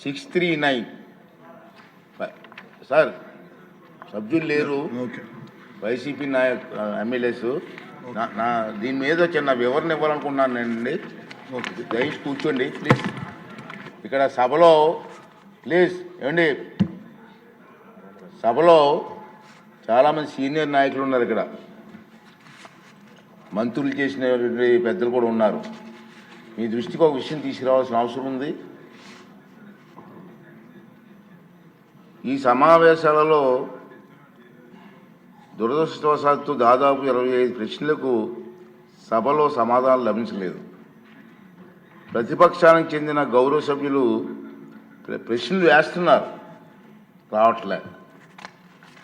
639 sir సభ్యులు లేరు YCP MLAs నా దీని మీద చిన్న వివరణ ఇవ్వాలనుకున్నానండి. దయచేసి కూర్చోండి ప్లీజ్. ఇక్కడ సభలో ప్లీజ్ ఏమండి, సభలో చాలామంది సీనియర్ నాయకులు ఉన్నారు, ఇక్కడ మంత్రులు చేసిన పెద్దలు కూడా ఉన్నారు. మీ దృష్టికి ఒక విషయం తీసుకురావాల్సిన అవసరం ఉంది. ఈ సమావేశాలలో దురదృష్టవశాత్తు దాదాపు 25 ప్రశ్నలకు సభలో సమాధానం లభించలేదు. ప్రతిపక్షానికి చెందిన గౌరవ సభ్యులు ప్రశ్నలు వేస్తున్నారు, రావట్లే.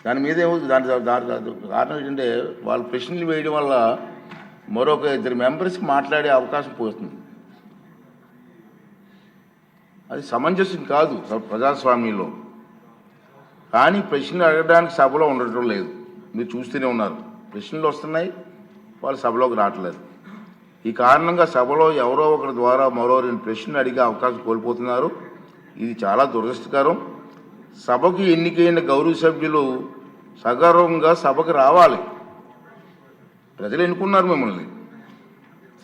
దాని మీద దాని కారణం ఏంటంటే వాళ్ళు ప్రశ్నలు వేయడం వల్ల మరొక 2 మెంబర్స్కి మాట్లాడే అవకాశం పోతుంది. అది సమంజసం కాదు ప్రజాస్వామ్యంలో. కానీ ప్రశ్నలు అడగడానికి సభలో ఉండటం లేదు. మీరు చూస్తూనే ఉన్నారు, ప్రశ్నలు వస్తున్నాయి, వాళ్ళు సభలోకి రావట్లేదు. ఈ కారణంగా సభలో ఎవరో ఒకరి ద్వారా మరో 2 ప్రశ్నలు అడిగే అవకాశం కోల్పోతున్నారు. ఇది చాలా దురదృష్టకరం. సభకు ఎన్నికైన గౌరవ సభ్యులు సగర్వంగా సభకు రావాలి. ప్రజలు ఎన్నుకున్నారు మిమ్మల్ని,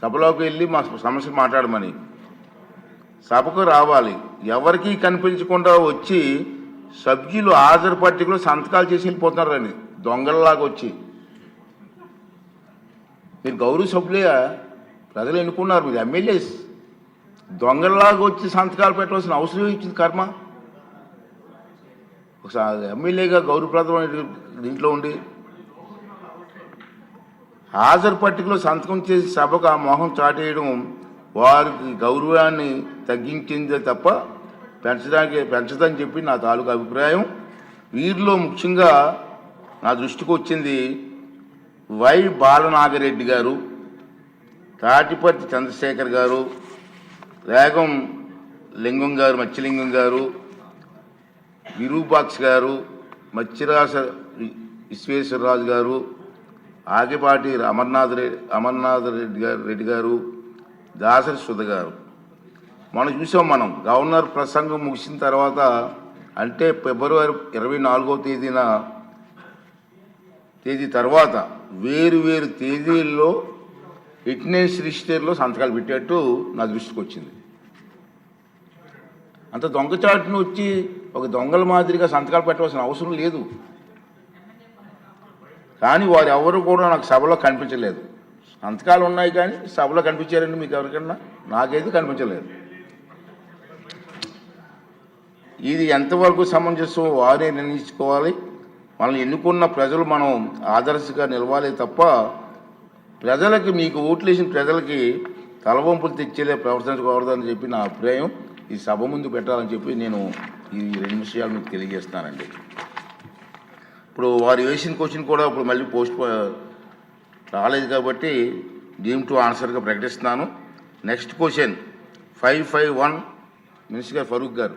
సభలోకి వెళ్ళి మా సమస్య మాట్లాడమని. సభకు రావాలి. ఎవరికీ కనిపించకుండా వచ్చి సభ్యులు హాజరు పట్టికలో సంతకాలు చేసి వెళ్ళిపోతున్నారండి, దొంగలలాగా వచ్చి. మీరు గౌరవ సభ్యులే, ప్రజలు ఎన్నుకున్నారు, మీరు ఎమ్మెల్యేస్. దొంగలలాగా వచ్చి సంతకాలు పెట్టవలసిన అవసరం ఇచ్చింది కర్మ. ఒకసారి ఎమ్మెల్యేగా గౌరవప్రదమైన దీంట్లో ఉండి హాజరు పట్టికలో సంతకం చేసి సభకు ఆ మొహం చాటేయడం వారికి గౌరవాన్ని తగ్గించిందే తప్ప పెంచదని చెప్పి నా తాలూకు అభిప్రాయం. వీరిలో ముఖ్యంగా నా దృష్టికి వచ్చింది వై బాలనాగిరెడ్డి గారు, తాటిపర్తి చంద్రశేఖర్ గారు, రేగం లింగం గారు, మత్స్యలింగం గారు, విరూపాక్ష గారు, మత్స్యరాజ విశ్వేశ్వరరాజు గారు, ఆగిపాటి అమర్నాథ్ రెడ్డి గారు, దాసరి సుధ గారు. మనం గవర్నర్ ప్రసంగం ముగిసిన తర్వాత, అంటే ఫిబ్రవరి 24వ తేదీ తర్వాత వేరు తేదీల్లో అటెండెన్స్ రిజిస్టర్లో సంతకాలు పెట్టేట్టు నా దృష్టికి వచ్చింది. అంత దొంగచాటును వచ్చి ఒక దొంగల మాదిరిగా సంతకాలు పెట్టవలసిన అవసరం లేదు. కానీ వారు ఎవరు కూడా నాకు సభలో కనిపించలేదు. సంతకాలు ఉన్నాయి కానీ సభలో కనిపించారండి మీకు ఎవరికన్నా? నాకైతే కనిపించలేదు. ఇది ఎంతవరకు సమంజసం వారే నిర్ణయించుకోవాలి. మనల్ని ఎన్నుకున్న ప్రజలు మనం ఆదర్శంగా నిలవాలి తప్ప ప్రజలకి, మీకు ఓట్లు వేసిన ప్రజలకి తలవంపులు తెచ్చేలే ప్రవర్తించకూడదని చెప్పి నా అభిప్రాయం. ఈ సభ ముందు పెట్టాలని చెప్పి నేను ఈ 2 విషయాలు మీకు తెలియజేస్తానండి. ఇప్పుడు వారు వేసిన క్వశ్చన్ కూడా ఇప్పుడు మళ్ళీ పోస్ట్ రాలేదు కాబట్టి డీమ్ టు ఆన్సర్గా ప్రకటిస్తున్నాను. నెక్స్ట్ క్వశ్చన్ 551 మినిస్టర్ గారు ఫరూక్ గారు.